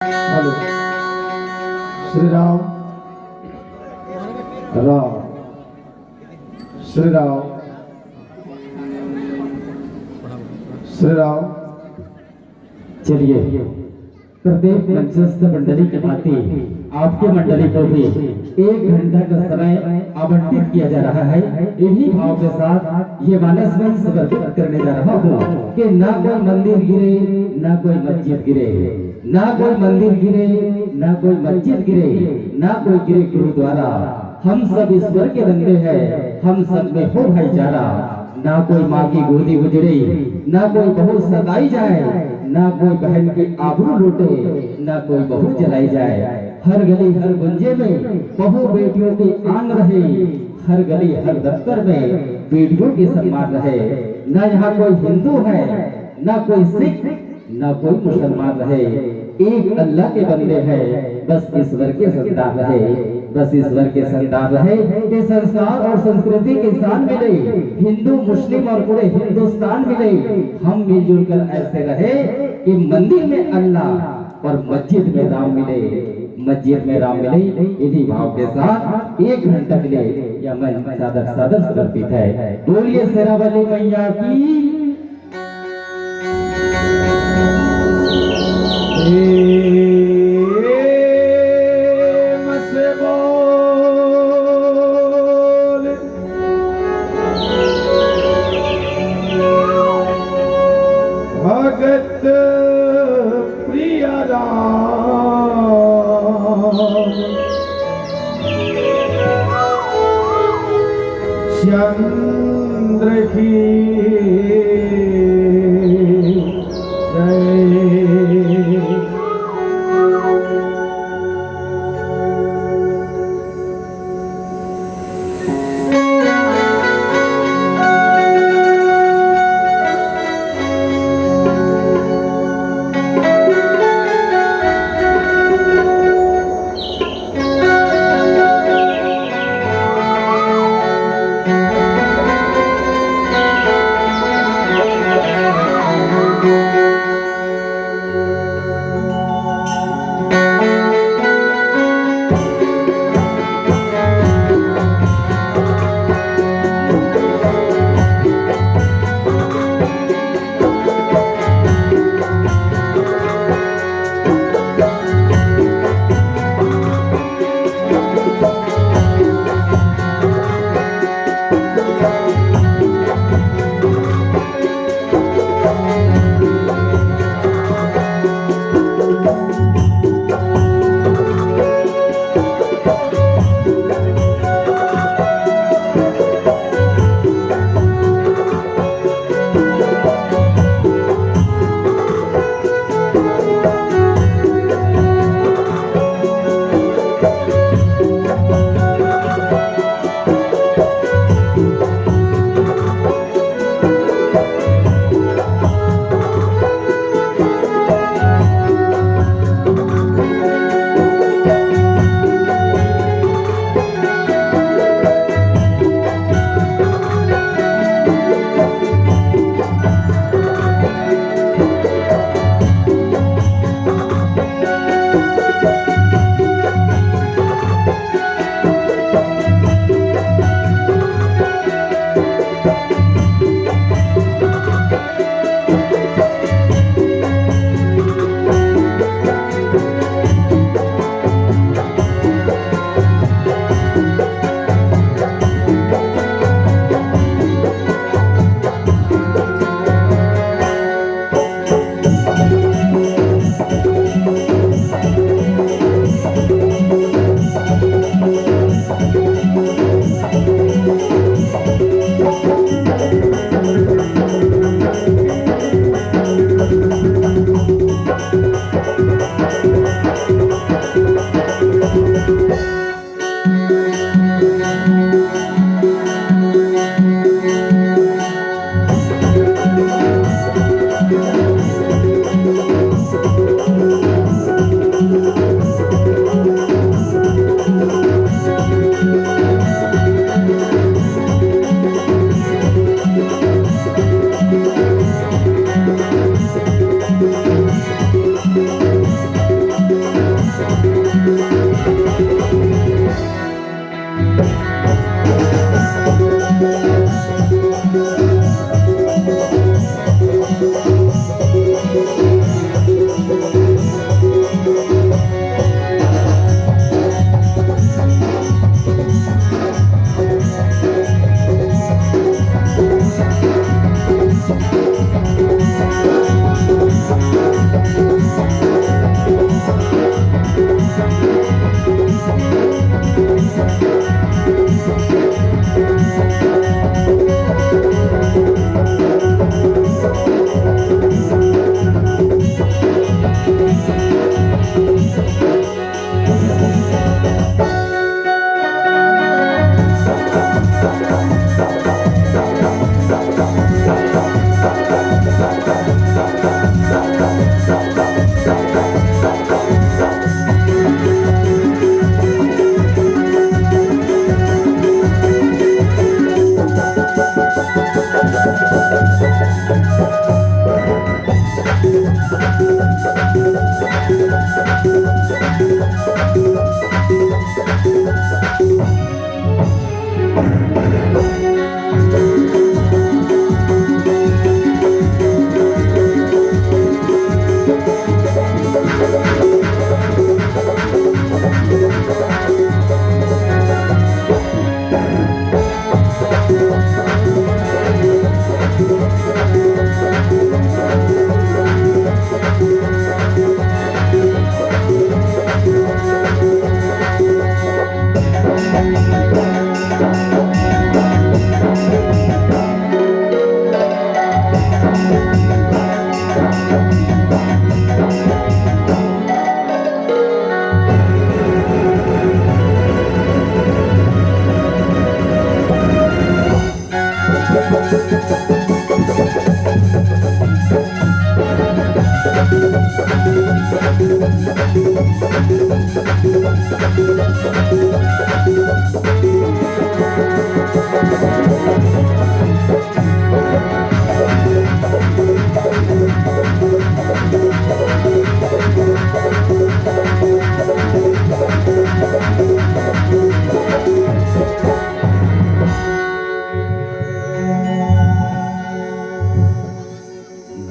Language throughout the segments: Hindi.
हेलो। श्री राम राम श्री राम श्री राम। चलिए प्रत्येक मंचस्थ मंडली के भांति आपके मंडली को भी 1 घंटा का समय आवंटित किया जा रहा है। इन्हीं भाव के साथ ये मानस में समर्पित करने जा रहा हूँ कि ना कोई मंदिर गिरे, ना कोई मस्जिद गिरे, ना कोई मंदिर गिरे, ना कोई मस्जिद गिरे, ना कोई गिरे गुरुद्वारा। हम सब ईश्वर के बंदे हैं, हम सब में हो भाईचारा। ना कोई माँ की गोदी उजड़े, ना कोई बहू सताई जाए, ना कोई बहन की आबरू लूटे, ना कोई बहू जलाई जाए। हर गली हर गुंजे में बहू बेटियों की आन रहे, हर गली हर दफ्तर में बेटियों की सम्मान रहे। ना यहाँ कोई हिंदू है, ना कोई सिख, ना कोई मुसलमान रहे। एक अल्लाह के बंदे हैं, बस ईश्वर के संतान रहे, बस ईश्वर के संतान रहे। ये संस्कार और संस्कृति के स्थान मिले, हिंदू मुस्लिम और पूरे हिंदुस्तान मिले। हम मिलजुल कर ऐसे रहे कि मंदिर में अल्लाह और मस्जिद में राम मिले, मस्जिद में राम मिले। इन्हीं भाव के साथ 1 घंटा के लिए यह मन सादर सादर समर्पित है। बोलिए शेरावाली मैया की। भगत प्रिय राम चंद्र की जय।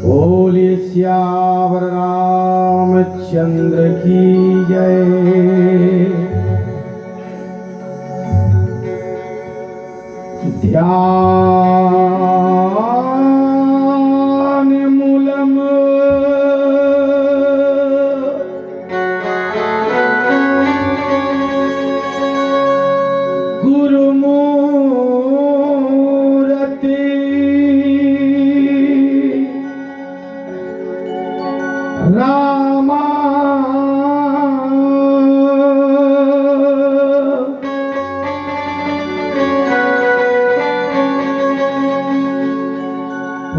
बोलिए सियावर रामचंद्र की जय। ध्यान मूलम गुरुमूर्ति रामा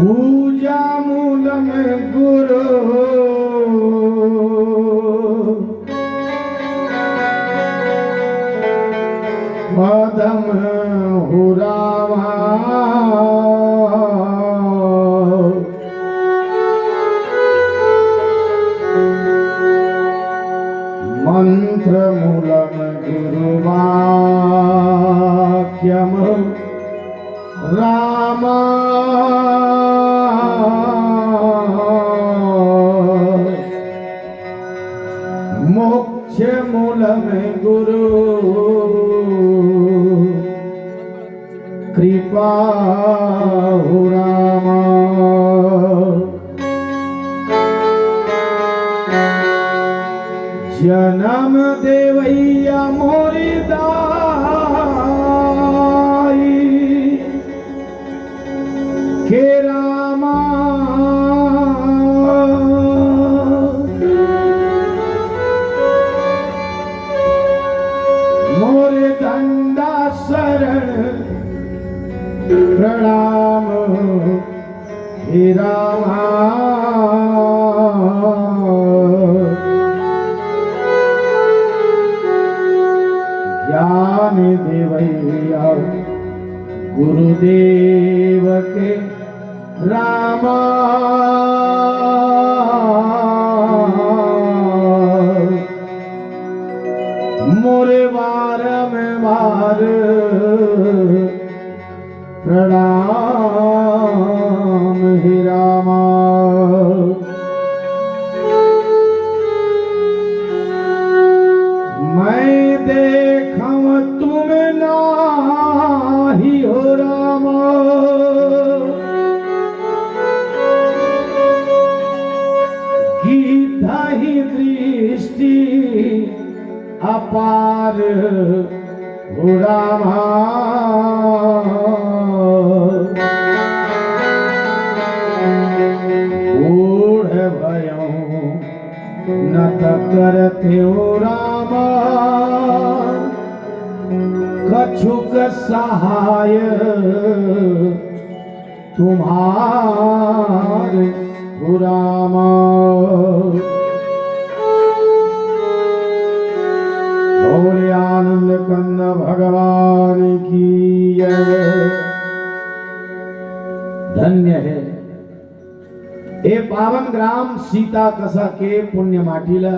पूजा मूलम गुरु पदम हुरामा मंत्र मूलम गुरुवाक्यम रामा मोक्ष मूलम गुरु कृपा रामा। जन्म देवैया मोरी दाई के रामा मोरे दंडा शरण प्रणाम हे रामा। ज्ञान देवैया गुरुदेव के रामा मोरे बार में बार प्रणाम हे रामा। मैं देखम तुम नाही हो रामा गीता ही दृष्टि अपार हो रामा। बूढ़ भयो न करते हो रामा कछुक सहाय तुम्हार हो रामा। बोले आनंद कंद भगवान की जय। धन्य है ए पावन ग्राम सीता कसा के पुण्य माटीला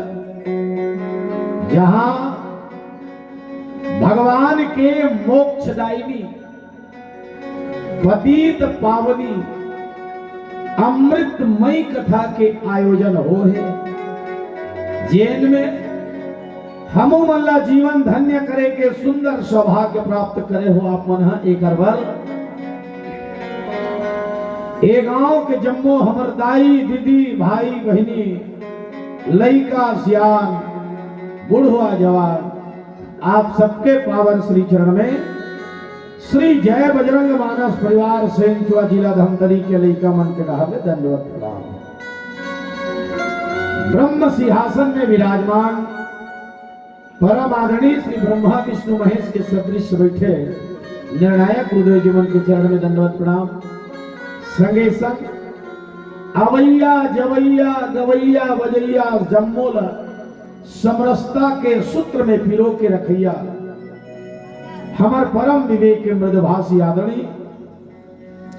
जहां भगवान के मोक्षदायिनी पतित पावनी अमृतमयी कथा के आयोजन हो है। जैन में हमो मल्ला जीवन धन्य करे के सुंदर सौभाग्य प्राप्त करे हो आप मन एक अरबल ए गांव के जम्मो हमर दाई दीदी भाई बहनी लइका सियान बुढ़वा जवान आप सबके पावन श्री चरण में श्री जय बजरंग मानस परिवार सेंचुआ जिला धमतरी के लइका मन के ढाबे दंडवत प्रणाम। ब्रह्म सिंहासन में विराजमान परम आदरणीय श्री ब्रह्मा विष्णु महेश के सदृश बैठे निर्णायक गुरुदेव जी मन के चरण में दंडवत प्रणाम। संगे संग अवैया जवैया गवैया बजैया जम्मोल समरसता के सूत्र में पिरो के रखैया हमार परम विवेक के मृदभाषी आदरणीय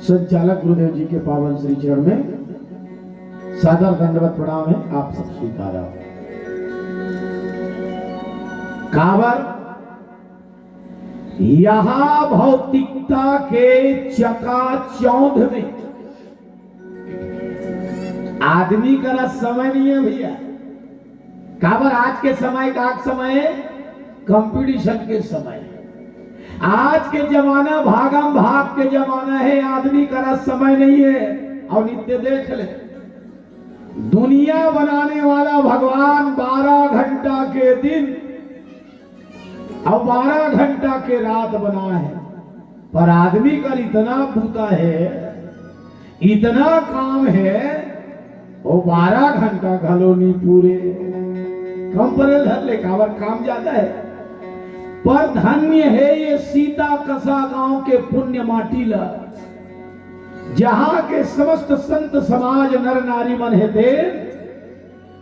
संचालक गुरुदेव जी के पावन श्री चरण में सादर दंडवत प्रणाम है। आप सब स्वीकार कावर यहां भौतिकता के चकाचौंध में आदमी का समय नहीं है भैया। काबर आज के समय का समय है कंपटीशन के समय। आज के जमाना भागम भाग के जमाना है, आदमी का समय नहीं है। और नित्य देख ले दुनिया बनाने वाला भगवान 12 घंटा के दिन और 12 घंटा के रात बना है, पर आदमी का इतना भूता है, इतना काम है, वो 12 घंटा घलोनी पूरे कम पर धर ले कावर काम जाता है। पर धन्य है ये सीता कसा गांव के पुण्य माटीला, जहां के समस्त संत समाज नर नारी मन है थे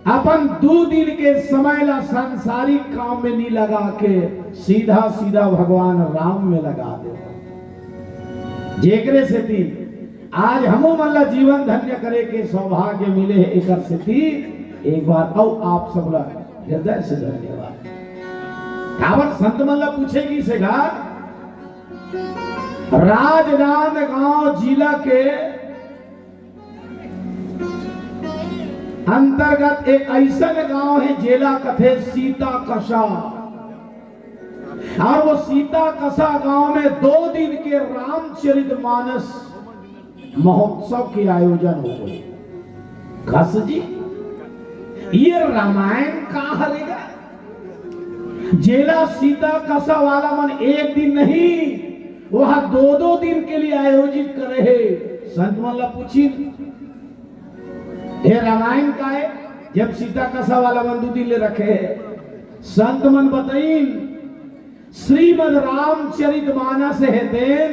अपन 2 दिन के समय ला सांसारिक काम में नहीं लगा के सीधा सीधा भगवान राम में लगा दे। जेकरे से थी आज हमो मल्ला जीवन धन्य करे के सौभाग्य मिले है। एक स्थिति एक बार औ आप सब ला हृदय से धन्यवाद। कावर संत मल्ला पूछेगी से गा राजनांदगांव जिला के अंतर्गत एक ऐसा गांव है जेला कथे सीता कसा, और वो सीता कसा गांव में 2 दिन के रामचरितमानस महोत्सव के आयोजन हो गए। घस जी ये रामायण कहां हरेगा? जेला सीता कसा वाला मन एक दिन नहीं वहां 2-2 दिन के लिए आयोजित करे है। संत मल्ला पूछी ये रामायण का है जब सीता कसा वाला मन 2 दिन ले रखे है। संत मन बताइन श्रीमद रामचरितमानस है देन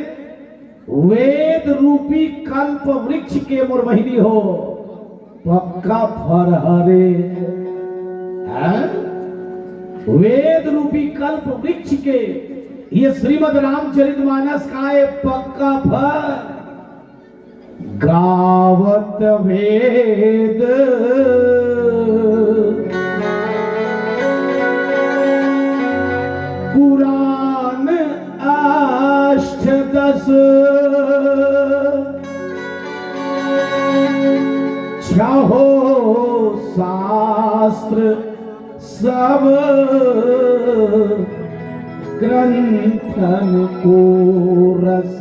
वेद रूपी कल्प वृक्ष के मोर बहिनी हो पक्का फर हरे। वेद रूपी कल्प वृक्ष के ये श्रीमद रामचरितमानस का है पक्का फर। गावत वेद पुराण अष्टदश छहो शास्त्र सब ग्रंथन को रस।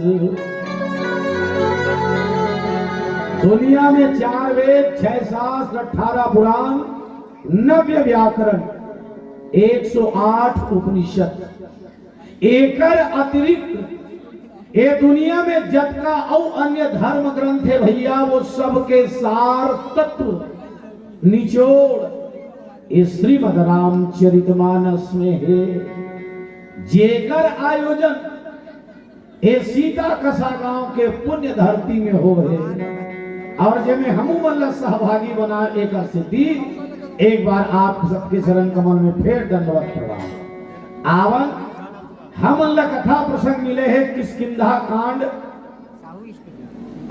दुनिया में 4 वेद 6 शास्त्र 18 पुराण 90 व्याकरण 108 उपनिषद एकर अतिरिक्त ये दुनिया में जतका और अन्य धर्म ग्रंथ है भैया वो सबके सार तत्व निचोड़ इस श्रीमद रामचरितमानस में है। जेकर आयोजन ये सीता कसा गांव के पुण्य धरती में हो रहे और जेमे हमू मल्ला सहभागी बना एक स्थिति एक बार आप सबके चरण कमल में फिर दंडवत प्रणाम। आवन हम अल्लाह कथा प्रसंग मिले हैं किष्किंधा कांड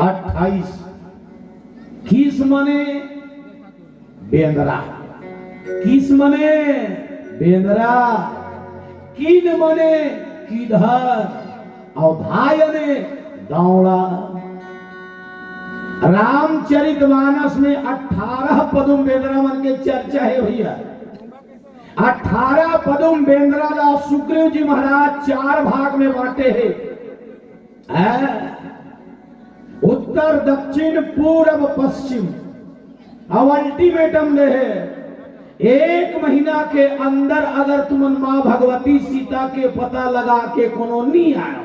28 किस मने बेंदरा, किस मने बेंद्रा, किन मने किधर, अवधायने दौड़ा। रामचरितमानस में 18 पदुम बेंद्रा मन के चर्चा है भैया। 18 पदुम बेंद्रा ला सुग्रीव जी महाराज 4 भाग में बांटे हैं। उत्तर, दक्षिण, पूर्व, पश्चिम। अब अल्टीमेटम दे है, 1 महीना के अंदर अगर तुम मां भगवती सीता के पता लगा के कोनो नहीं आया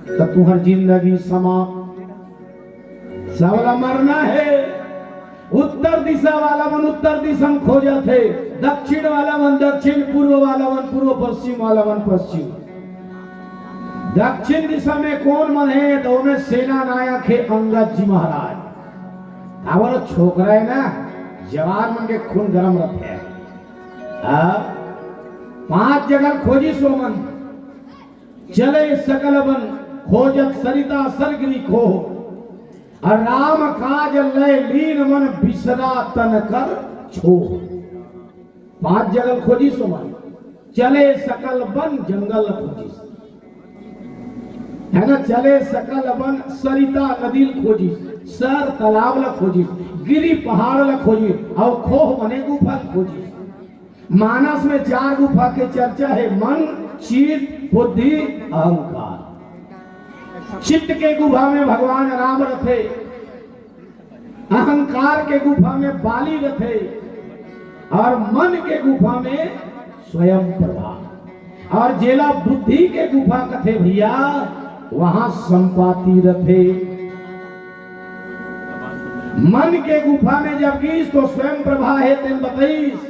तो तुम्हारी जिंदगी समाप्त, सबला मरना है। उत्तर दिशा वाला मन उत्तर दिशा में खोजा थे, दक्षिण वाला मन दक्षिण, पूर्व वाला मन पूर्व, पश्चिम वाला मन पश्चिम। दक्षिण दिशा में कौन मन है तो उनमें सेना नायक है अंगद जी महाराज। हमारा छोकरा है ना, जवान मन के खून गरम रखे है। 5 जगह खोजी सोमन, चले सकल बन खोजत सरिता सरगिरी खो, और राम काज लय लीन मन बिसरा तन कर छो। 5 जगह खोजी सोमन, चले सकल बन जंगल खोजी, है ना, चले सकल बन सरिता नदी खोजी, सर तालाब ला खोजी, गिरी पहाड़ ला खोजी, और खोह मने गुफा खोजी। मानस में 4 गुफा के चर्चा है, मन, चित्त, बुद्धि, अहंकार। चित्त के गुफा में भगवान राम रथे, अहंकार के गुफा में बाली रथे, और मन के गुफा में स्वयं प्रभा, और जेला बुद्धि के गुफा कथे भैया वहां संपाति रथे। मन के गुफा में जब गीस तो स्वयं प्रभा है, तेन बताइस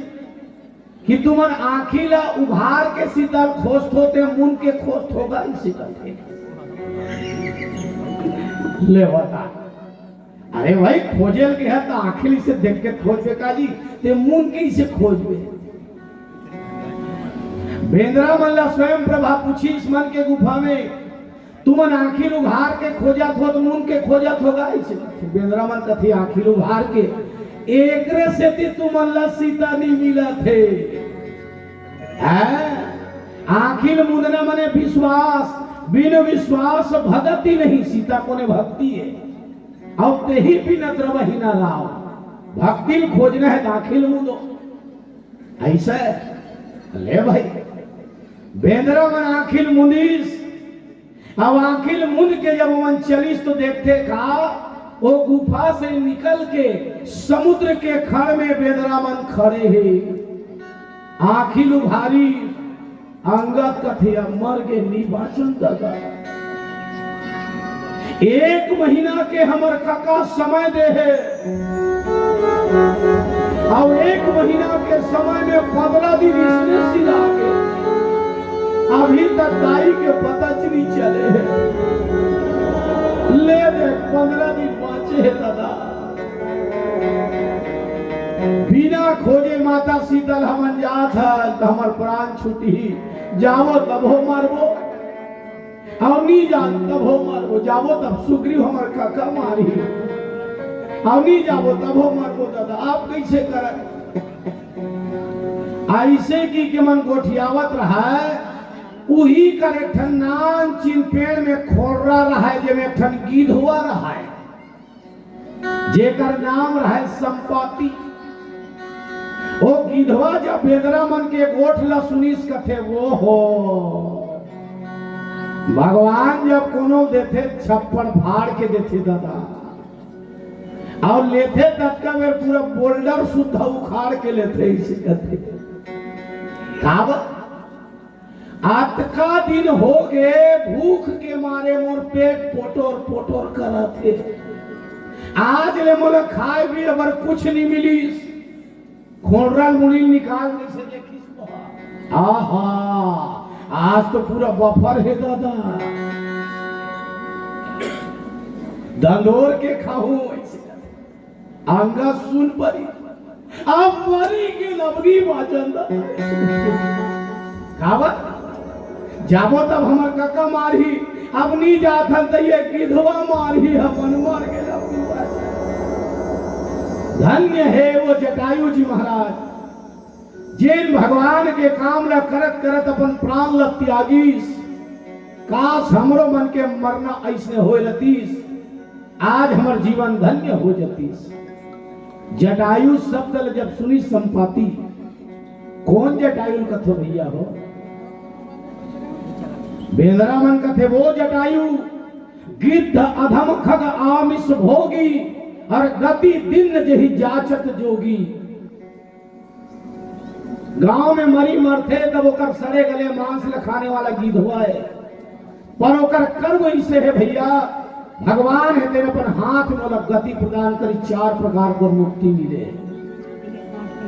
कि तुमन आँखी ला उघार के शीतल खोस्त होते, मुन के खोस्त होगा इसी शीतल ले बता। अरे भाई खोजेल के है तो आँखी से देख के खोज बेका जी, ते मुन के इसे खोज बे। बेंद्रा मल्ला स्वयं प्रभा पूछी इस मन के गुफा में, तुमन आँखी उघार के खोजत हो तो मुन के खोजत होगा इसे। बेंद्रा मन कथी आँखी उघार के, एकरे से ती तुमन ला सीता नहीं मिला थे। आँखी मुंदना मने विश्वास, बिन विश्वास भगति नहीं, सीता को ने भक्ति है। अब ते ही बिना द्रवही ना लाओ, भक्ति खोजना है दाखिल मुंदो ऐसा ले भाई। बेंद्रा मन आखिल मुंदीस, अब आखिल मुंद के जब मन चलीस तो देखते का वो गुफा से निकल के समुद्र के खड़ में बेंद्रा मन खड़े हैं। आखिल उभारी अंगद कथिया मर के निर्वाचन दादा, 1 महीना के हमर काका समय दे है, और 1 महीना के समय में 15 दिन इसने सिला के अभी तक दाई के पता नहीं चले है। ले दे 15 दिन बाँचे है दादा। बिना खोजे माता शीतल हमन जात है तो हमार प्राण छूटी, जावो तब हो मारबो, और नहीं जात तब हो मारबो, जावो तब सुग्रीव हमार काका मारी, और नहीं जावो तब हो मारबो दादा। आप कैसे कर ऐसे की के मन गोठियावत रहा है, उही कर एक ठन नान चिन पेड़ में खोरा रहा है, जब एक ठन गिधवा रहा है, जेकर नाम रहा है संपाति। वो गिधवा जब बेंद्रा मन के गोठ ला सुनीस कथे, वो हो भगवान जब कोनो देते छप्पड़ फाड़ के देते दादा, और लेते तब का मेरे पूरा बोल्डर शुद्ध उखाड़ के लेते इसे कहते। आतका दिन हो गए भूख के मारे मोर पेट पोटोर पोटोर कराते, आज ले मोला खाए भी अगर कुछ नहीं मिली, खोड़ा मुड़ी निकाल नहीं सके किस। आहा आज तो पूरा बफर है दादा, दंदोर के खाऊं ऐसे अंगा सुन परी, अब मरी के लबनी बाजंदा खावत जाबो तब हमर काका मारी, अब नहीं जात हन तो ये गिधवा मारी, अपन मार के लबनी बाजंदा। धन्य है वो जटायु जी महाराज, जिन भगवान के काम ला करत करत अपन प्राण ला त्यागीस, काश हमरो मन के मरना ऐसने हो लतीस, आज हमर जीवन धन्य हो जतीस। जटायु शब्द जब सुनी संपाति, कौन जटायु कथो भैया हो? बेंद्रा मन कथे वो जटायु, गिद्ध अधम खग आमिष भोगी, और गति दिन जही जाचत जोगी। गांव में मरी मरथे तब ओकर सड़े गले मांस ल खाने वाला गिद्ध हुआ है, पर ओकर कर्म ऐसे है भैया, भगवान है तेरे पर हाथ में मतलब गति प्रदान करी, 4 प्रकार को मुक्ति मिले।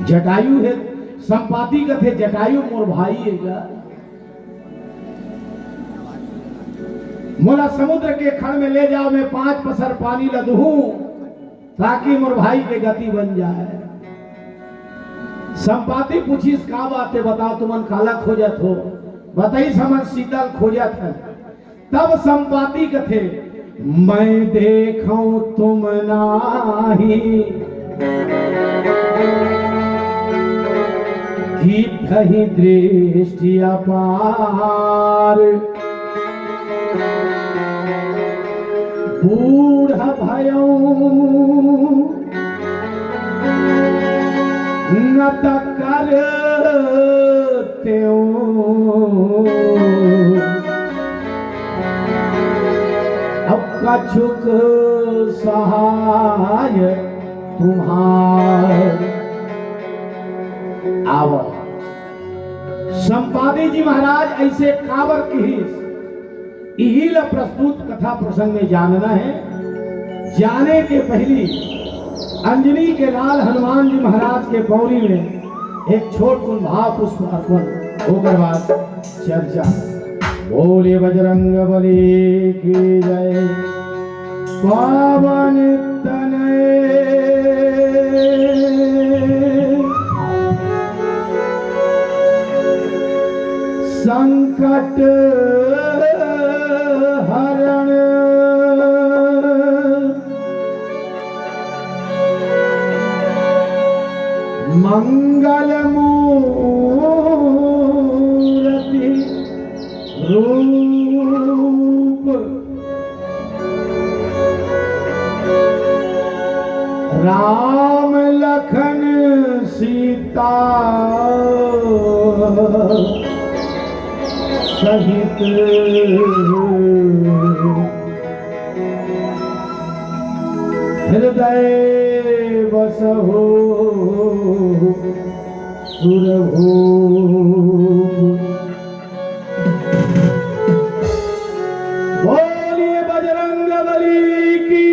जटायु है संपाति कथे, जटायु मोर भाई है, मोला समुद्र के खड़ में ले जाओ, मैं 5 पसर पानी लदहू, ताकि मोर भाई के गति बन जाए। संपाति पूछीस का बात है, बताओ तुमन काला खोजत हो? बताई समझ शीतल खोजत है। तब संपाति कथे, मैं देखूं तुम नाही, गिद्ध ही दृष्टि अपार, बूढ़ भयो न करते अब कछुक सहाय तुम्हार। आवो संपादी जी महाराज ऐसे काबर की इहिल प्रस्तुत कथा प्रसंग में जानना है। जाने के पहली अंजनी के लाल हनुमान जी महाराज के पौड़ी में एक छोट भाव पुष्प अर्पण होकर बाद चर्चा। बोले बजरंग बली की जय। पावन तनय संकट हरण मंगल मूर्ति रूप राम लखन सीता सहित हृदय बसहो सुरभूप। बोलिए बजरंग बली की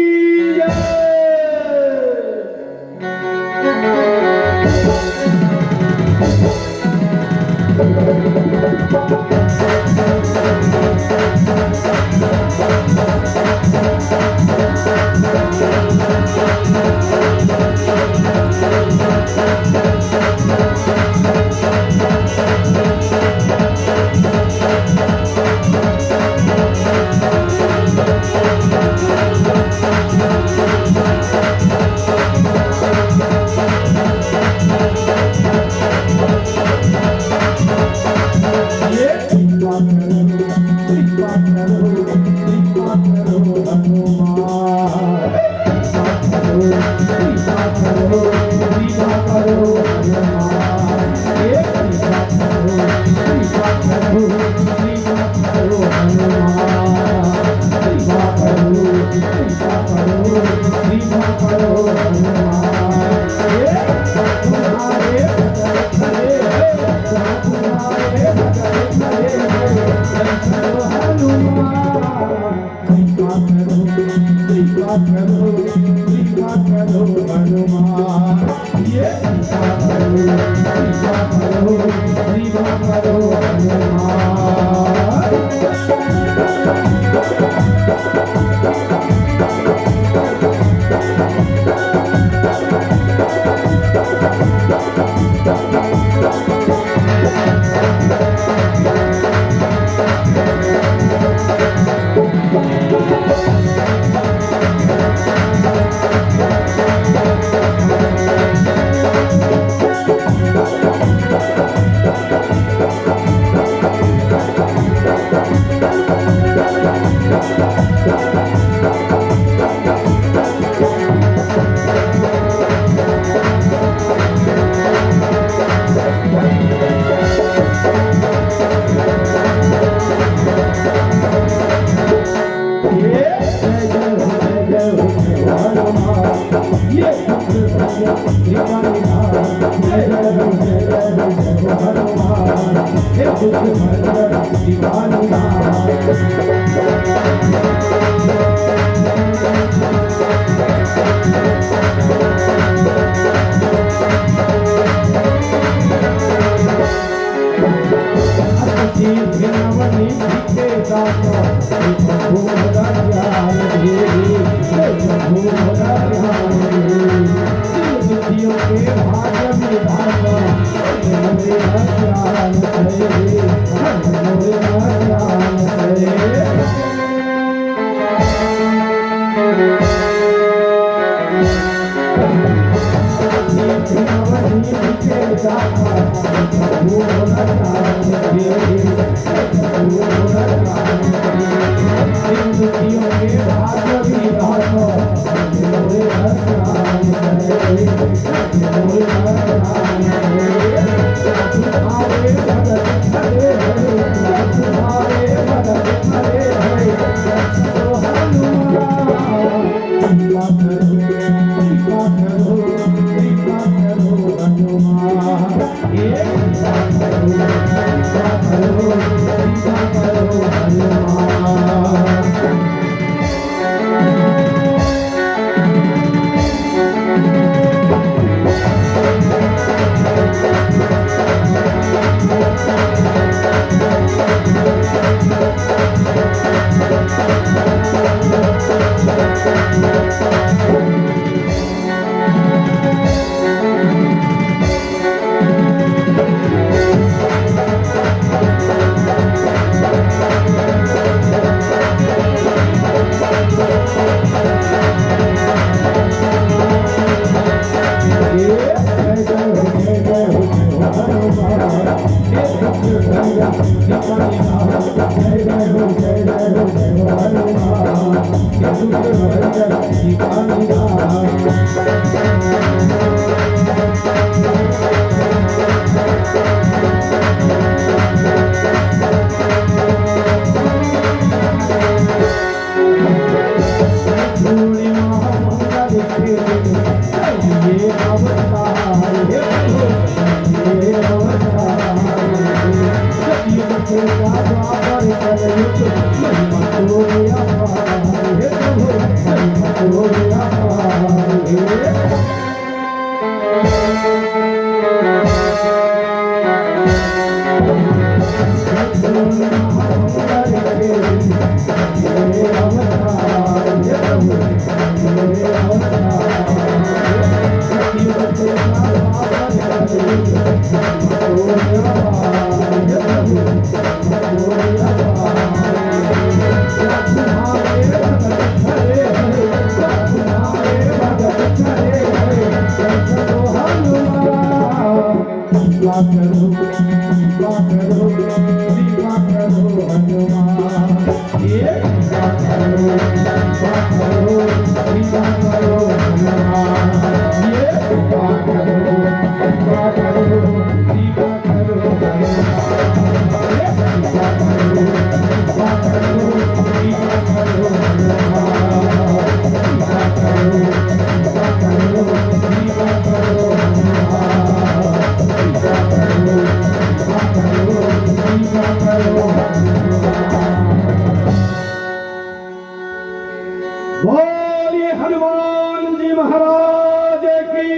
बोलिए हनुमान जी महाराज की।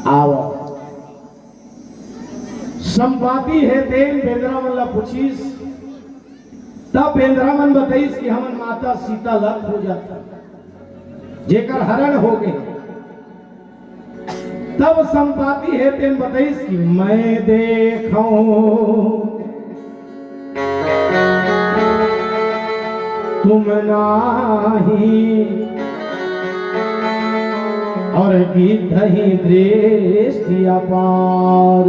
आओ संपाति है तेन बेंद्रावन ला पूछीस, तब बेंद्रावन बताइस कि हमन माता सीता लत हो जाता जेकर हरण हो गए। तब संपाति है तेन बताइस कि मैं देखूं तुम नाही और गिद्धहि दृष्टि अपार।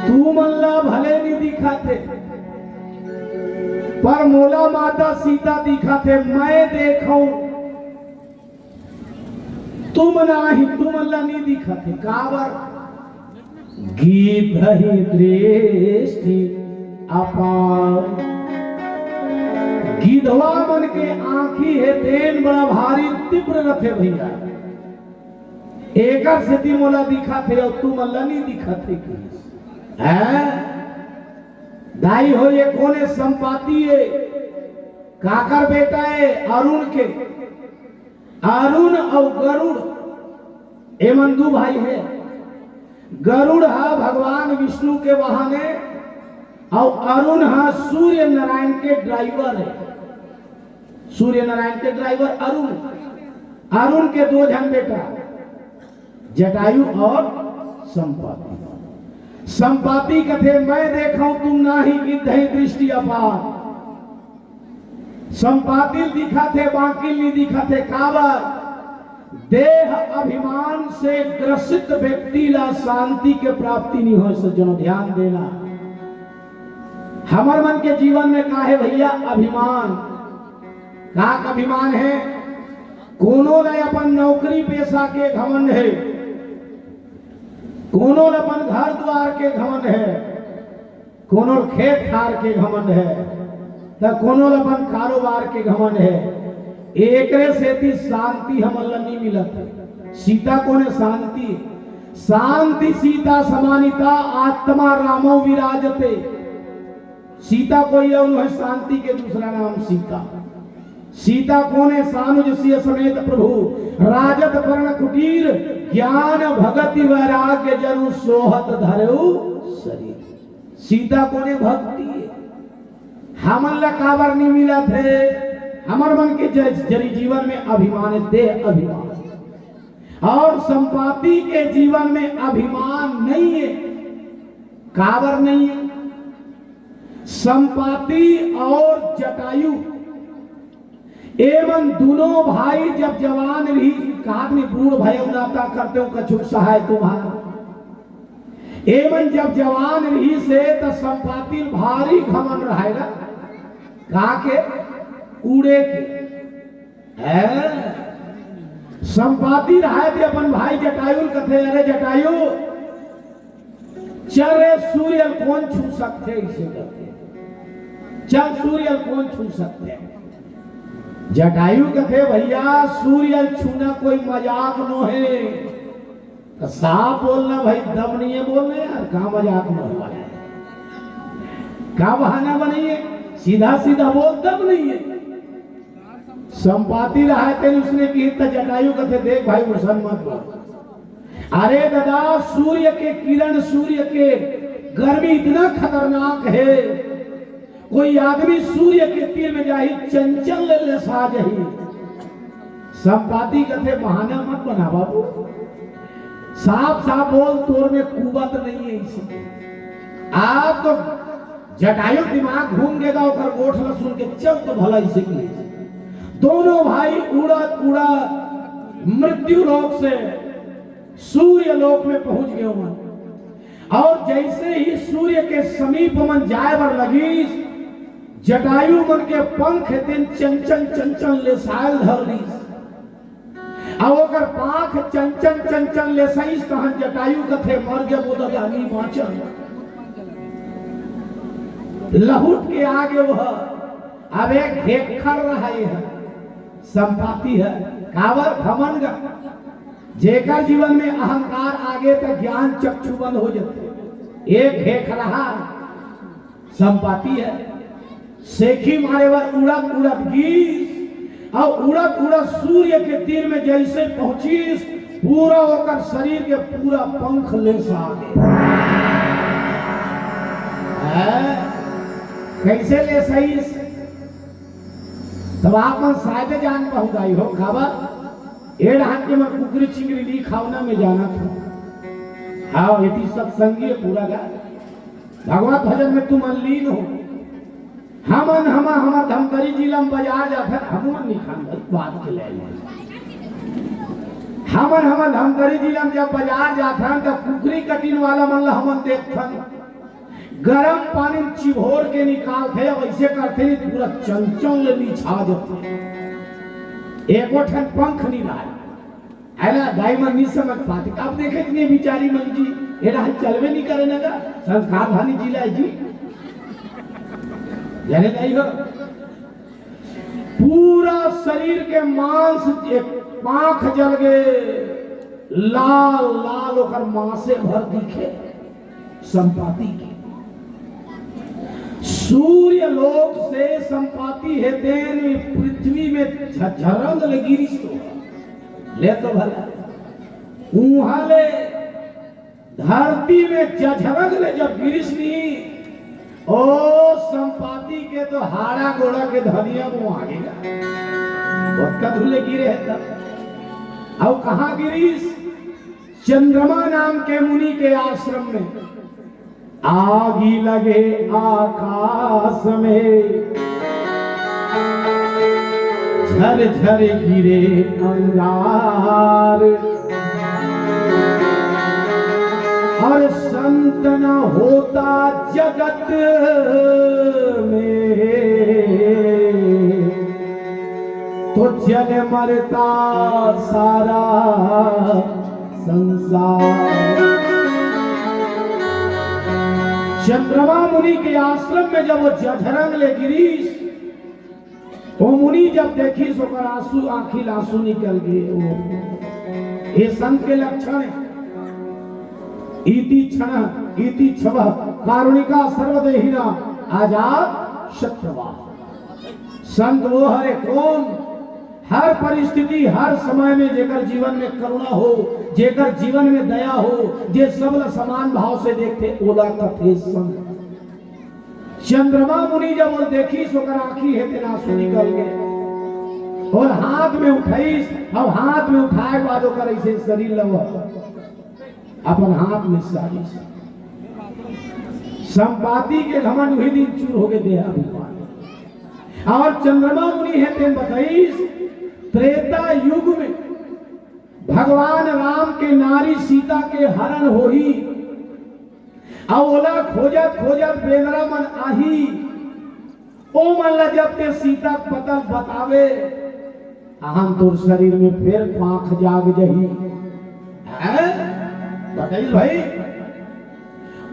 तू मल्ला भले नहीं दिखाते पर मोला माता सीता दिखाते। मैं देखूं तुम नाही, तुम अल्लाह नहीं दिखाते। काबर गिद्धहि दृष्टि अपार, गिधवा मन के आंखी है देन बड़ा भारी तीव्र रथे भैया एकर से मोला दिखा थे और तू मल्ला नहीं दिखा थे है दाई हो ये कोने संपाती है काकर बेटा है अरुण के अरुण और गरुड़ एमन दू भाई है गरुड़ है भगवान विष्णु के वाहन है और अरुण है सूर्य नारायण के ड्राइवर है सूर्य नारायण के ड्राइवर अरुण अरुण के दो जन बेटा जटायु और संपाति संपाति कथे मैं देखा तुम ना ही विद्य दृष्टि अपार संपाति दिखा थे बाकी नहीं दिखा थे काबर देह अभिमान से ग्रसित व्यक्ति ला शांति के प्राप्ति नहीं हो सज्जनों ध्यान देना हमारे मन के जीवन में का है भैया अभिमान का अभिमान है कोनो ने अपन नौकरी पेशा के घमंड है कोनो अपन घर द्वार के घमंड है कोनो खेत खार के घमंड है तो कोनो अपन कारोबार के घमंड है एकरे से शांति हमला नहीं मिलत सीता कोने शांति शांति सीता समानिता आत्मा रामो विराजते सीता कोई है शांति के दूसरा नाम सीता सीता कोने सानुजस्य समेत प्रभु राजत पर्ण कुटीर ज्ञान भगति वैराग्य जनु सोहत धरऊ शरीर सीता कोने भक्ति हमला काबर नहीं मिला थे हमार मन के जरी जीवन में अभिमान दे अभिमान और संपाति के जीवन में अभिमान नहीं है काबर नहीं है संपाति और जटायु एवं दोनों भाई जब जवान रही आदमी बूढ़ भय नाता करते हो कछु सहाय तुम्हारा एवं जब जवान रही से तो संपाति भारी घमन रहेगा कहा के उड़े के है संपाति रहे थे अपन भाई जटायु कथे अरे जटायु चल रे सूर्य कौन छू सकते इसे कहते चल सूर्य कौन छू सकते हैं जटायु कथे भैया सूर्य छूना कोई मजाक नो है तो साफ बोलना भाई दम नहीं है बोलना यार कहा मजाक नो है कहा बहाना बनाइए सीधा सीधा बोल दम नहीं है संपाति रहा थे उसने की तो जटायु कथे देख भाई मुसन मत बोल अरे दादा सूर्य के किरण सूर्य के गर्मी इतना खतरनाक है कोई आदमी सूर्य के तीर में जाही चंचल ले सा जाही संपाति कथे बहाना मत बना बाबू साफ साफ बोल तोर में कुवत नहीं है इसे आप तो जटायु दिमाग घूम गएगा और गोठ ल सुन के चल तो भला इसे की दोनों भाई उड़त उड़त मृत्यु लोक से सूर्य लोक में पहुंच गए मन और जैसे ही सूर्य के समीप मन जाए बर लगी जटायु मन के पंख दिन चंचल चंचल ले साल धर ली अब ओकर पाख चंचल चंचल ले सही कहन जटायु कथे मर जब उधर जानी बाँचल लहुट के आगे वह अब एक घेखर रहा है संपाति है कावर घमंड जेकर जीवन में अहंकार आगे तक ज्ञान चक्षु बंद हो जाते एक घेख रहा संपाति है सेखी मारे बार उड़त उड़त गीस और उड़त उड़त सूर्य के तीर में जैसे पहुंची पूरा होकर शरीर के पूरा पंख ले सा कैसे ले सही तब आप मन शायद जान पहुंचाई हो खबर एड़ हाथ के मन कुकरी चिंगरी ली खावना में जाना था हाँ ये सत्संगी पूरा गा भगवत भजन में तुम लीन हो हमन हमार धमतरी जिला में बाजार जाते हमन नहीं खान बात के ले हमन धमतरी जिला में जब बाजार जाते तो कुकरी कटिन वाला मन हमन देखथन गरम पानी चिभोर के निकालते वैसे करते नहीं पूरा चंचल निछा जाते एको ठन पंख नहीं रहा ऐला डायमंड नहीं समझ पाते अब देखे इतने बिचारी मन जी एरा चलवे नहीं करे ना संस्कार धानी जिला जी जाने नहीं हो पूरा शरीर के मांस एक पांख जल गए, लाल लाल होकर मांसे भर दिखे संपाति की। सूर्य लोक से संपाति है देन पृथ्वी में झरंग ले गिरी ले तो भला उहाले धरती में झरंग ले जब गिरिश नी ओ संपाति के तो हाड़ा गोड़ा के धनिया मुंह आगेगा बहुत धुले गिरे है तब। अब कहां गिरीश? चंद्रमा नाम के मुनि के आश्रम में। आगी लगे आकाश में, झर झर गिरे अंगार, और संत न होता जगत में तो जल मरता सारा संसार। चंद्रमा मुनि के आश्रम में जब वो झरंग ले गिरीश, वो मुनि जब देखी सोकर आंसू आंखिल आंसू निकल गए। ये संत के लक्षण है। इति क्षण इति छव कारुणिका सर्वदेहिना आजाद शत्रवा। संत वो हरे कौन? हर परिस्थिति हर समय में जेकर जीवन में करुणा हो, जेकर जीवन में दया हो, जे सबल समान भाव से देखते ओला कथे संत। चंद्रमा मुनि जब वो देखी सोकर आंखी है तेरा आंसू निकल गए और हाथ में उठाईस। अब हाथ में उठाए बाद ओकर ऐसे शरीर लव अपन हाथ में सारी संपाति के घमंड हुई दिन चूर हो गए देहाभिमान। और चंद्रमा मुनि है तेन बताईस त्रेता युग में भगवान राम के नारी सीता के हरण होही। अवला खोजत खोजत बेदरा मन आही। ओ मन जब ते सीता पतल बतावे हम तोर शरीर में फिर पांख जाग जही है बताइए भाई।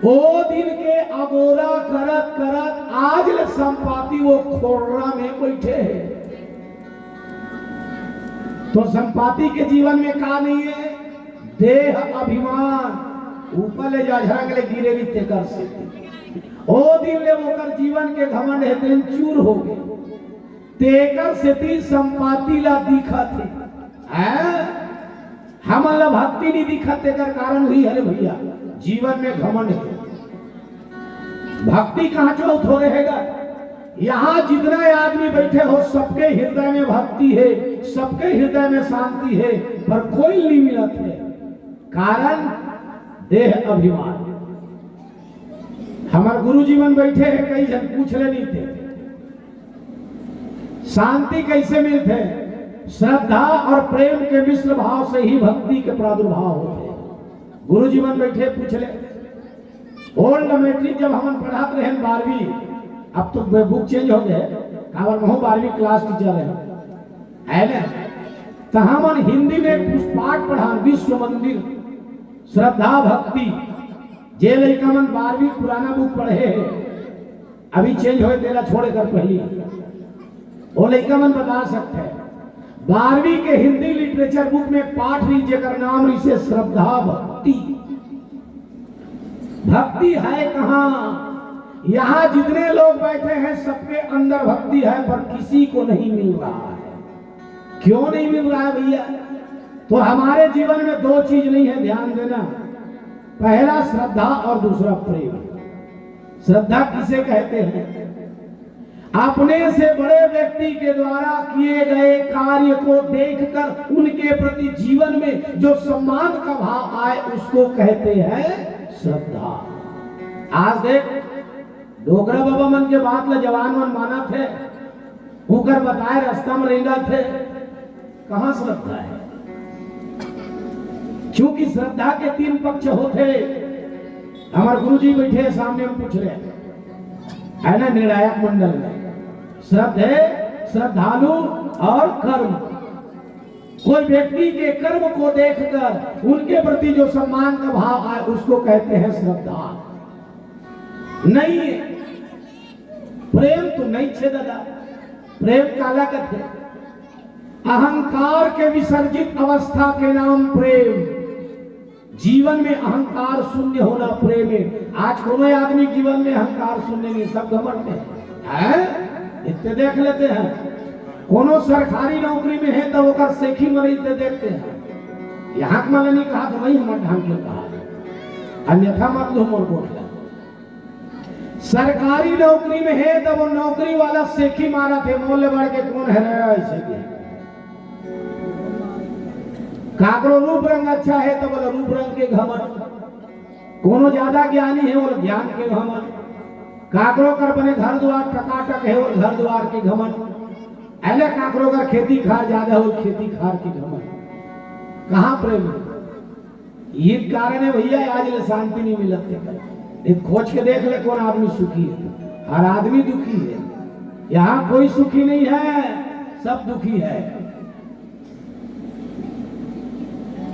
ओ दिन के अगोरा करत करत आज ले संपाति वो खोरा में बैठे है। तो संपाति के जीवन में का नहीं है? देह अभिमान ऊपर ले जा झरंग ले गिरे भी ते कर सकते। ओ दिन ले ओकर जीवन के घमंड है तेन चूर हो गए। तेकर से ती संपाति ला दिखा थे हमला भक्ति नहीं दिखत तेकर कारण हुई। अरे भैया जीवन में घमंड है। भक्ति कहां चौथ हो रहेगा? यहाँ जितना आदमी बैठे हो सबके हृदय में भक्ति है, सबके हृदय में शांति है, पर कोई नहीं मिलत है। कारण देह अभिमान। हमारे गुरु जीवन बैठे हैं, कई जन पूछ ले नहीं थे शांति कैसे मिलते? श्रद्धा और प्रेम के मिश्र भाव से ही भक्ति के प्रादुर्भाव होते हैं। गुरु जीवन बैठे पूछ ले। ओल्ड मैट्रिक जब हम पढ़ाते रहे 12वीं, अब तो बुक चेंज हो गए, कावर महू 12वीं क्लास टीचर है ना। तो हम हिंदी में पुष्पाठ पढ़ा विश्व मंदिर श्रद्धा भक्ति। जे लड़का मन 12वीं पुराना बुक पढ़े है, अभी चेंज हो तेरा छोड़े कर पहली वो लड़का मन बता सकते हैं। 12वीं के हिंदी लिटरेचर बुक में पाठ रही जेकर नाम रही से श्रद्धा भक्ति। भक्ति है कहाँ? यहाँ जितने लोग बैठे हैं सबके अंदर भक्ति है, पर किसी को नहीं मिल रहा है। क्यों नहीं मिल रहा है भैया? तो हमारे जीवन में दो चीज नहीं है, ध्यान देना। पहला श्रद्धा और दूसरा प्रेम। श्रद्धा किसे कहते हैं? अपने से बड़े व्यक्ति के द्वारा किए गए कार्य को देखकर उनके प्रति जीवन में जो सम्मान का भाव आए उसको कहते हैं श्रद्धा। आज देख डोगरा बाबा मन के बात ला जवान मन माना थे, होकर बताए रास्ता में रेंगा थे। कहां श्रद्धा है? क्योंकि श्रद्धा के 3 पक्ष होते। हमारे गुरुजी बैठे सामने में पूछ रहे है ना निर्णायक मंडल में श्रद्धे, श्रद्धालु और कर्म। कोई व्यक्ति के कर्म को देखकर उनके प्रति जो सम्मान का भाव आए उसको कहते हैं श्रद्धा। नहीं प्रेम तो नहीं छे दादा। प्रेम काला कथे अहंकार के विसर्जित अवस्था के नाम प्रेम। जीवन में अहंकार शून्य होना प्रेम है। आज कोनो आदमी जीवन में अहंकार शून्य नहीं, सब घमंड हैं। इतने देख लेते हैं कोनो सरकारी नौकरी में है तो वो सेखी मरी देखते हैं, यहाँ मैंने नहीं कहा तो वही हमारे ढंग के कहा, अन्यथा मत लो मोर बोल। सरकारी नौकरी में है तो वो नौकरी वाला सेखी मारा थे, मोले बढ़ के कौन है ऐसे के काकरो रूप रंग अच्छा है तो बोला रूप रंग के घमंड, कोनो ज्यादा ज्ञानी है वो ज्ञान के घमंड, काकरो कर बने घर द्वार टकाटक है और घर द्वार के घमंड, ऐले काकरो का खेती खार ज्यादा हो खेती खार की घमंड। कहाँ प्रेम है? ये कारण है भैया आज ले शांति नहीं मिलती। खोज के देख ले कौन आदमी सुखी है, हर आदमी दुखी है। यहाँ कोई सुखी नहीं है, सब दुखी है।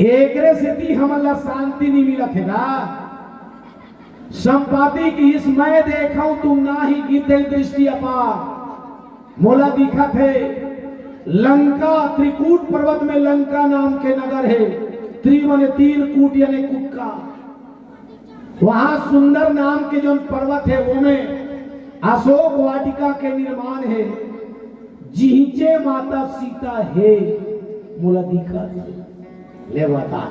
एकरे से हमला शांति नहीं मिला थे ना। संपाति की इस मैं देखा तुम ना ही गिद्ध दृष्टि अपार। मोला दिखा थे लंका त्रिकूट पर्वत में लंका नाम के नगर है, त्रिमने तीन कूट यानी कुक्का। वहां सुंदर नाम के जो पर्वत है वो में अशोक वाटिका के निर्माण है, जिहिचे माता सीता है। मोला दिखा ले बता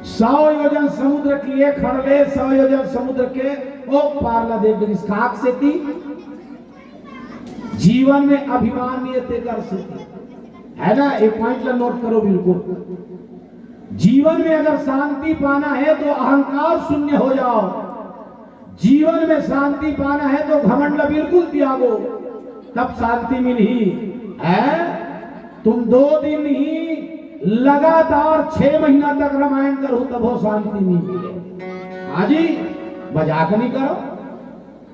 100 योजन समुद्र की एक खड़वे 100 योजन समुद्र के ओ पारला देव निष्काक से थी। जीवन में अभिमान नियते कर सकती है ना, एक पॉइंट ला नोट करो बिल्कुल। जीवन में अगर शांति पाना है तो अहंकार शून्य हो जाओ। जीवन में शांति पाना है तो घमंड बिल्कुल त्यागो, तब शांति मिली है। तुम 2 दिन ही लगातार 6 महीना तक रामायण करो तब वो शांति नहीं मिले। हाँ जी, मजाक नहीं करो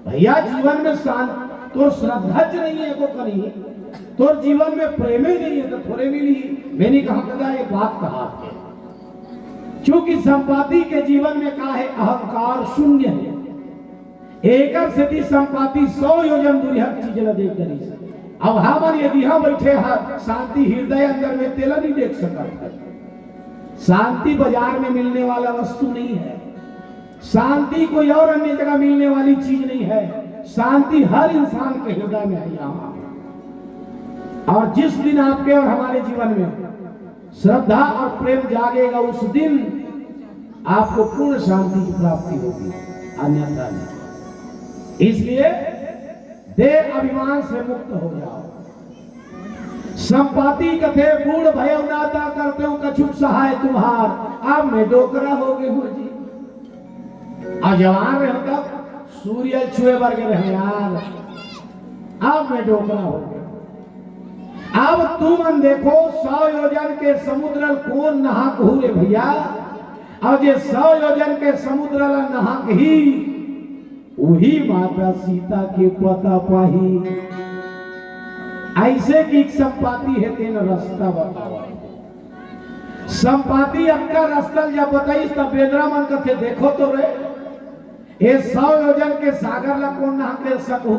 भैया। जीवन में शांति तो श्रद्धा नहीं है को करी तो जीवन में प्रेम ही नहीं है तो थोड़े मिली। मैंने कहा ये बात कहा है क्योंकि संपाति के जीवन में कहा है अहंकार शून्य है। एकर से संपाति 100 योजन दूरी हर चीज न देख डरी। अब हम यदि हम बैठे हैं शांति हृदय अंदर में तेला नहीं देख सकता। शांति बाजार में मिलने वाला वस्तु नहीं है, शांति कोई और अन्य जगह मिलने वाली चीज नहीं है। शांति हर इंसान के हृदय में है यहाँ। और जिस दिन आपके और हमारे जीवन में श्रद्धा और प्रेम जागेगा उस दिन आपको पूर्ण शांति की प्राप्ति होगी, अन्यथा नहीं। इसलिए देह अभिमान से मुक्त हो जाओ। संपाति कथे बूढ़ भय नाता करते हो कछुक सहाय तुम्हार। अब मैं डोकरा हो गए हो जी, और जवान रहे तब सूर्य छुए वर्ग रहे यार। अब मैं डोकरा हो गया। अब तुम देखो 100 योजन के समुद्र कौन नहाक हुए भैया, और ये 100 योजन के समुद्र नहाक ही वही माता सीता के पता पाही। ऐसे की संपाति है तेन रास्ता बताओ। संपाति अक्का रास्ता जब बताई तब बेदरा मन कथे देखो तो रे ये 100 योजन के सागर ला कौन नहा के सकू।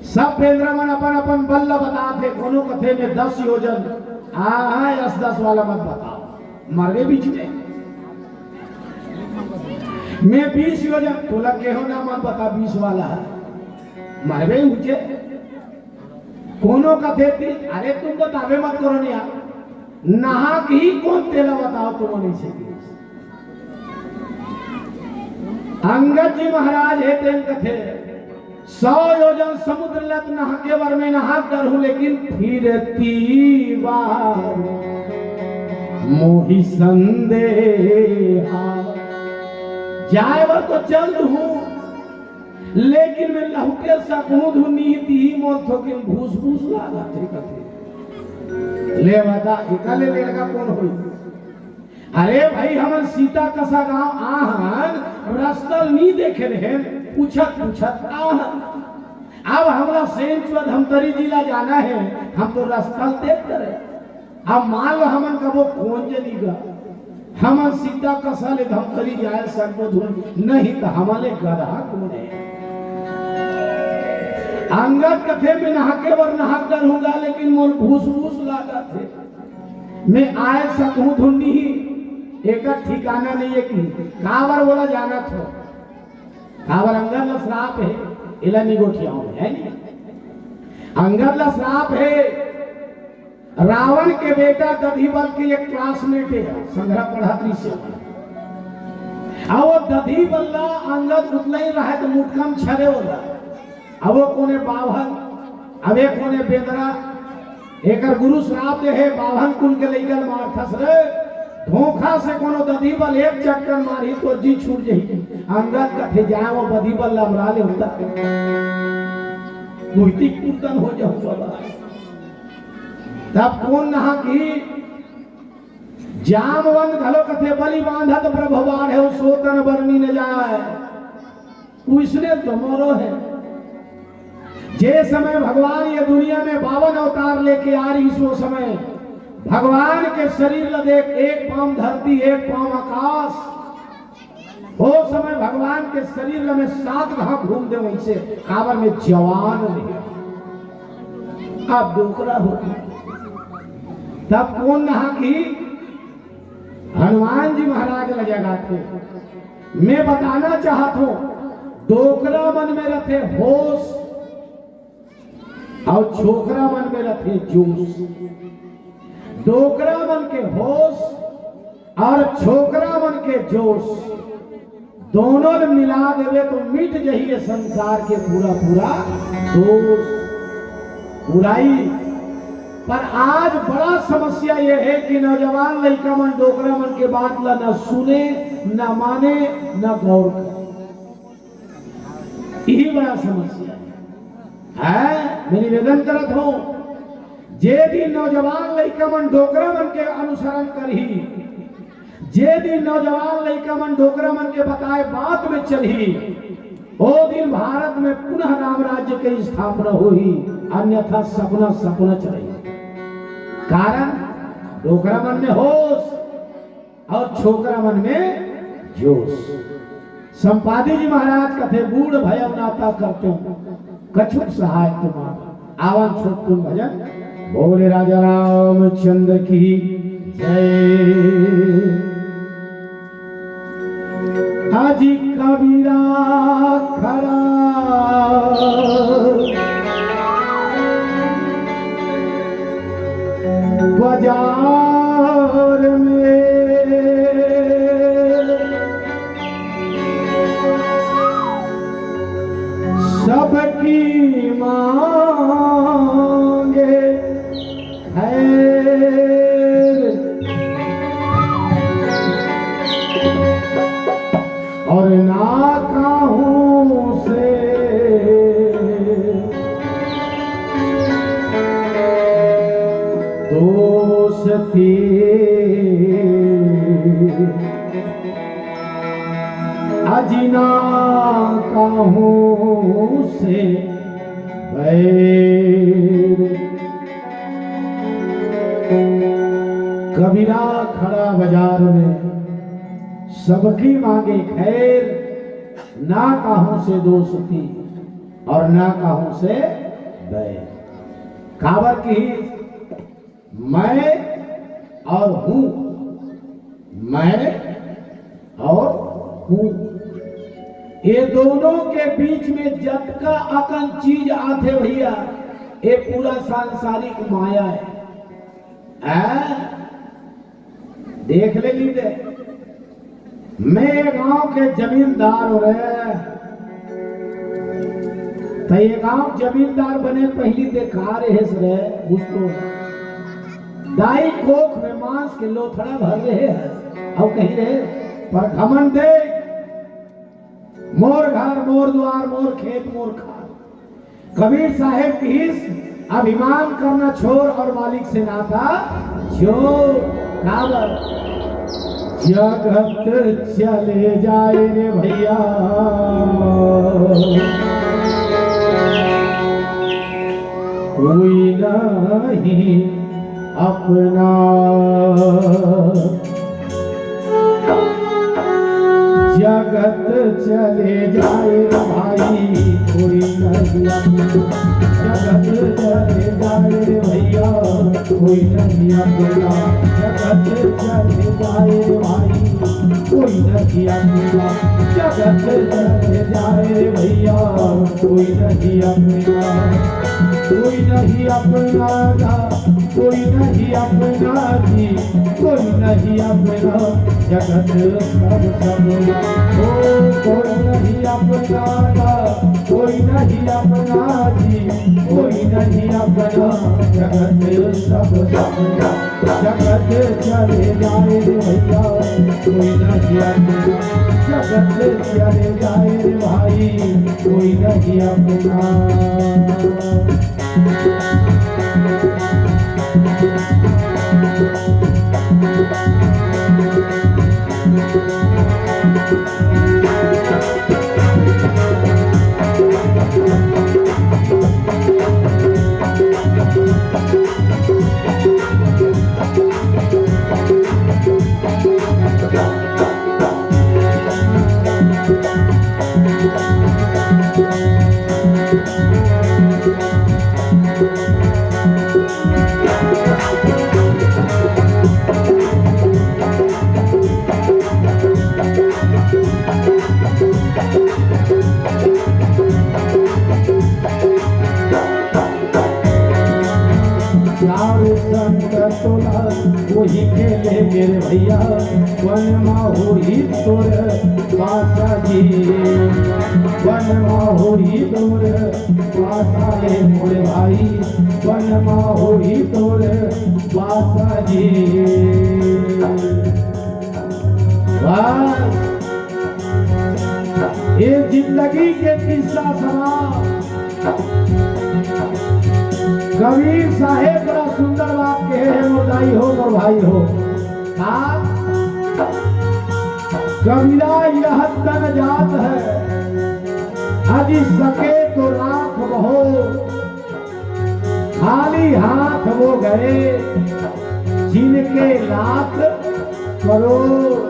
सब बेदरा मन अपन अपन बल्ला बताते, कोनो कथे में 10 योजन। हाँ 10 वाला मत बताओ, मरवे बीच में मैं 20 योजन तो लग के हो ना मत बता 20 वाला है, मरवे ऊंचे। कोनो कथे थी अरे तुम बतावे मत करो नहीं यार, नहा ही कौन तेला बताओ तुम नहीं से। अंगद जी महाराज है तेन कथे 100 योजन समुद्र लत नहा के वर में नहा कर हूं, लेकिन फिरती बार मोहि संदेहा। जाए वर तो चल हूं लेकिन मैं लहुके सकूं धुनी ती मोल थोके भूस भूस लागा थे कथे। ले बता इकाले लड़का कौन हुई। अरे भाई हम सीता कसा गांव आहन रस्तल नहीं देखे रहे, पूछत पूछत आहन। अब हमरा सेंचुअर धमतरी जिला जाना है, हम तो रस्तल देख करे। अब मान लो हमन कबो कौन जलीगा, हम सीता कसा ले धमतरी जाए सकबो धुन नहीं तो हमारे गधा कौन है। अंगद कथे में नहाके वर नहाक रहूंगा, लेकिन मोर भूस भूस लागा थे। मैं आए सकूं धुंडी ही एक ठिकाना नहीं है कि कावर बोला जाना थो। कावर अंगद ला श्राप है, इला नहीं गोठिया है नहीं। अंगद ला श्राप है। रावण के बेटा दधिबल के एक क्लासमेट है, संग्रह पढ़ात्री से। अब वो दधिबल ला अंगद उतला ही रहा तो मुटकम छरे होला। अब वो कोने बावन, अब एक कोने बेदरा, एकर गुरु श्राप दे है बावन कुल के लेकर मारथस रे। धोखा से कोनो दधिबल एक चक्कर मारी तो जी छूट जाई। अंगद कथे जाए वो दधिबल लमरा ले होता मूर्ति पूतन हो जाओ बाबा। तब कौन नहा की जामवन घलो कथे बलि बांधत प्रभवार है, सोतन बरनी न जाए। उसने तो मोरो है। जे समय भगवान ये दुनिया में 52 अवतार लेके आ रही, सो समय भगवान के शरीर ल देख, एक पांव धरती एक पांव आकाश। वो समय भगवान के शरीर में 7 घाट घूम दे, वैसे काबर में जवान नहीं। अब दूसरा हो तब कौन नहा की हनुमान जी महाराज लगेगा थे। मैं बताना चाहता हूं, डोकरा मन में रखे होश और छोकरा मन में रखे जोश। डोकरा मन के होश और छोकरा मन के जोश दोनों ने मिला देवे तो मिट जाइए संसार के पूरा पूरा दोष बुराई। पर आज बड़ा समस्या यह है कि नौजवान लड़का मन डोकरा मन के बात ला न सुने, न माने, न गौर करे। यही बड़ा समस्या है। मैं निवेदन करत हूं, जे दिन नौजवान लड़का मन डोकरा मन के अनुसरण करही, जे दिन नौजवान लड़का मन डोकरा मन के बताए बात में चलही, वो दिन भारत में पुनः राम राज्य की स्थापना हुई। अन्यथा सपना सपना चलेगी। कारण डोकरा मन में होश और छोकरा मन में जोश। संपादी जी महाराज कथे बूढ़ भय नाता करते कछुक सहाय तुम्हारा। आवन छोट तुम भजन बोले राजा रामचंद्र की जय। हाजी कबीरा खड़ा बाजार में, सबकी मांगे खैर, और ना कहूं से दोस्ती, अजिना कहूं से बैर। कबीरा खड़ा बाजार में, सबकी मांगे खैर, ना कहूं से दोस्ती और ना कहूं से बैर। काबर की मैं और हूं, मैं और हूं, ये दोनों के बीच में जतका अकन चीज आते भैया, ये पूरा सांसारिक माया है। देख ले लीजिए, मैं गांव के जमींदार हो रहे, तो ये गांव जमींदार बने पहली देखा रहे रे उसको दाई कोख में मांस के लोथड़ा भर रहे हैं और कहीं रहे पर घमंड दे, मोर घर मोर द्वार मोर खेत मोर खार। कबीर साहेब की अभिमान करना छोड़ और मालिक से नाता जोड़। काबर जगत चले जाए रे भैया, कोई नहीं अपना, जगत चले जाए भाई कोई नहीं अपना जगत चले जाए रे भैया कोई नहीं अपना जगत चले जाए रे भाई कोई नहीं अपना जगत चले जाए रे भैया कोई नहीं अपना कोई नहीं अपना कोई नहीं अपना जी कोई नहीं अपना जगत सब सबना ओ कोई नहीं अपना कोई नहीं अपना जी कोई नहीं अपना जगत सब सबना जगत चले जाए रे भैया कोई नहीं अपना जगत चले जाए रे भाई कोई नहीं अपना वही खेले मेरे भैया वनमा हो ही तोर पासा जी वनमा हो ही तोर पासा रे मोरे भाई वनमा हो ही तोर पासा जी बस ये जिंदगी के किस्सा समा कबीर साहेब बड़ा सुंदर बात कहे है मोदाई हो और भाई हो कबीरा यह तन जात है अजी सके तो राख बहो खाली हाथ वो गए जिनके लाख करोड़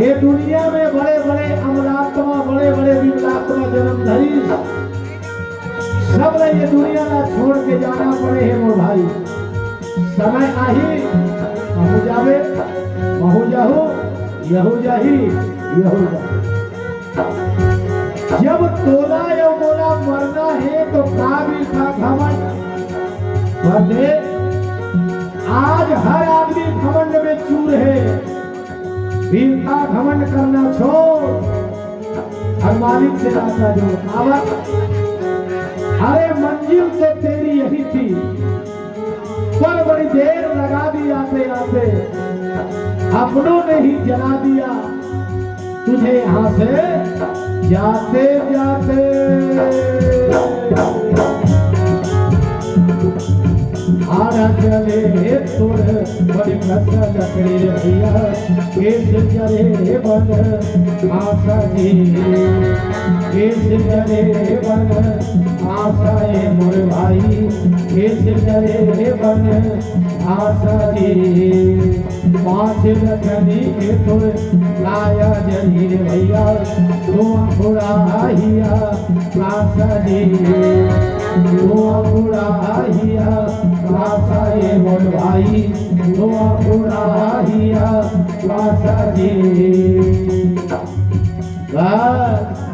ये दुनिया में बड़े बड़े अमलात्मा बड़े बड़े विमलात्मा जन्मधरी सब ये दुनिया ना छोड़ के जाना पड़े है मोर भाई समय आही महू जावे महू जाहू यहू जाही यहू जाही जब तोला या मोला मरना है तो काबिल का घमंड बदे आज हर आदमी घमंड में चूर है वीरता घमंड करना छोड़ और मालिक से नाता जोड़ आवत अरे मंजिल तो तेरी यही थी पर बड़ी देर लगा दी आते आते अपनों ने ही जला दिया तुझे यहां से जाते जाते आरा चले तोड़ बड़ी कसर लकड़ी रे भैया केस चले बन आशा जी केस चले बन आशाए मोर भाई केस चले बन आशा जी पांच लखनी के तोड़ लाया जनी रे भैया धुआं फुड़ाहिया आशा जी धुआं फुड़ाहिया आशाए मोर भाई धुआं फुड़ाहिया आशा जी बस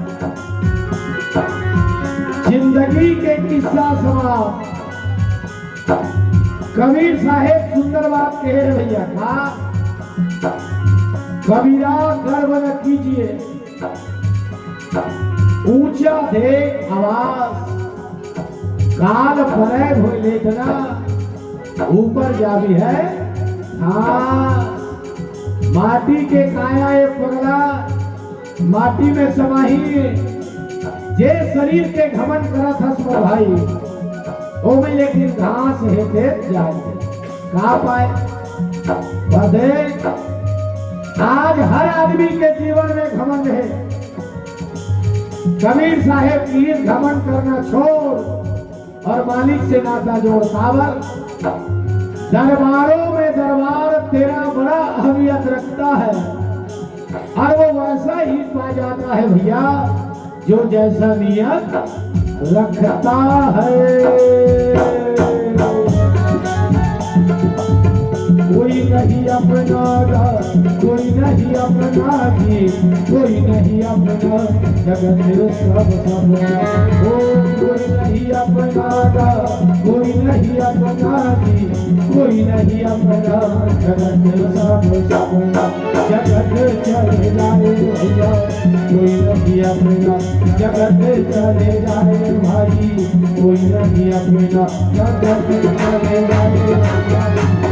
जिंदगी के किस्सा समाप्त कबीर साहेब सुंदर बात कह रहे भैया था कबीरा गर्व न कीजिए ऊंचा दे आवाज काल फरे हो लेटना ऊपर जावी है हाँ माटी के काया ये पगला माटी में समाही जे शरीर के घमंड करा था सो भाई ओ में लेकिन घास हेते जाए कहा पाए बदे आज हर आदमी के जीवन में घमंड है कबीर साहेब की घमंड करना छोड़ और मालिक से नाता जोड़ सावर दरबारों में दरबार तेरा बड़ा अहमियत रखता है और वो वैसा ही पा जाता है भैया जो जैसा नियत रखता है। कोई नहीं अपना कोई नहीं अपना जी, कोई नहीं अपना जगत सब सब। ओ कोई नहीं अपना कोई नहीं अपना जी, कोई नहीं अपना जगत सब सब। जगत चले जाए भैया कोई नहीं अपना, जगत चले जाए भाई कोई नहीं अपना, जगत चले जाए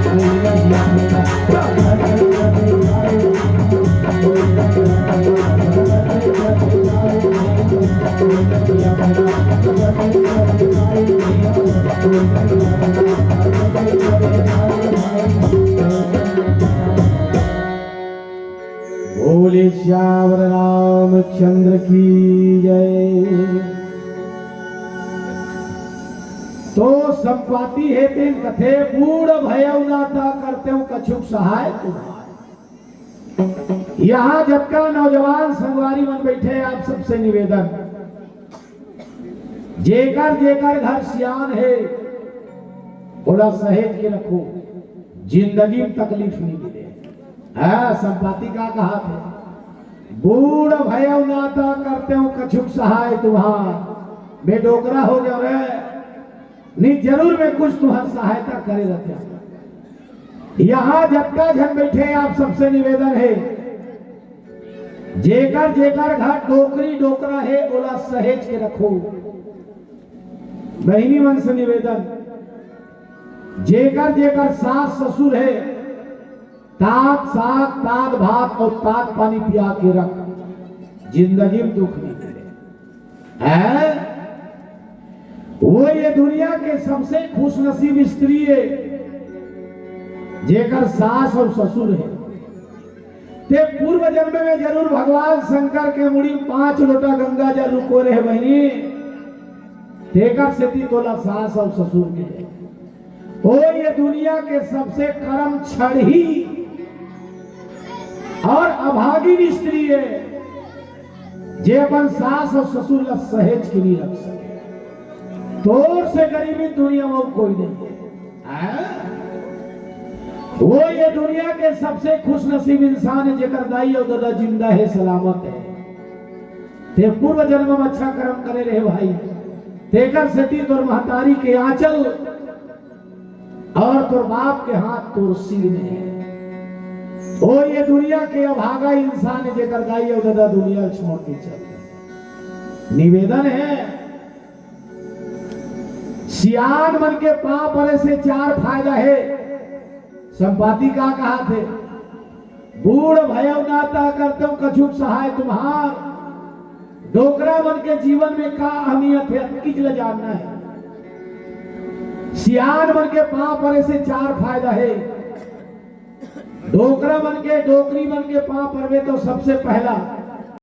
कोई नहीं अपना, जगत चले जाए कोई नहीं अपना, जगत चले जाए कोई नहीं अपना, जगत चले जाए कोई नहीं अपना, जगत चले जाए। बोले श्याम रामचंद्र की जय। तो संपाति है तेन कथे बूढ़ भयउ नाता करते हूं कछुक सहाय तुम्हारे। यहां जबका नौजवान संगवारी मन बैठे, आप सबसे निवेदन, जेकर जेकर घर सियान है थोड़ा सहेज के रखो, जिंदगी में तकलीफ नहीं मिले। संपाति का कहा थे बूढ़ भयउ नाता करते हूं कछुक सहाय तुम्हार। मैं डोकरा हो गया रे, नहीं जरूर मैं कुछ तुम्हारी सहायता करे रहते। यहां जबका जन बैठे, आप सबसे निवेदन है, जेकर जेकर घर डोकरी डोकरा है बोला सहेज के रखो। बहनी मन से निवेदन, जेकर जेकर सास ससुर है तात साग तात भात और तात पानी पिया के रख, जिंदगी में दुख नहीं मिले। है वो ये दुनिया के सबसे खुशनसीब स्त्री है जेकर सास और ससुर है। ते पूर्व जन्म में जरूर भगवान शंकर के मुड़ी 5 लोटा गंगा जल रुको रहे बहनी, तेकर से तोला सास और ससुर के। ओ ये दुनिया के सबसे कर्म छड़ी और अभागी स्त्री है जे अपन सास और ससुर का सहेज के लिए रख सके। तोर से गरीबी दुनिया में कोई नहीं है। वो ये दुनिया के सबसे खुशनसीब इंसान है जेकर दाई और दादा जिंदा है, सलामत है। ते पूर्व जन्म में अच्छा कर्म करे रहे भाई, तेकर सेती तोर महतारी के आंचल और तोर बाप के हाथ तोर सिर में है। ओ ये दुनिया के अभागा इंसान है जेकर दाई और दादा दुनिया छोड़ के चल। निवेदन है, सियान मन के पाप परे से 4 फायदा है। संपाति का कहा थे बूढ़ भयउ नाता करते हूं कछुक सहाय तुम्हार। डोकरा मन के जीवन में का अहमियत है किच ले जानना है। सियान मन के पाप परे से 4 फायदा है। डोकरा मन के डोकरी मन के पाप परवे तो सबसे पहला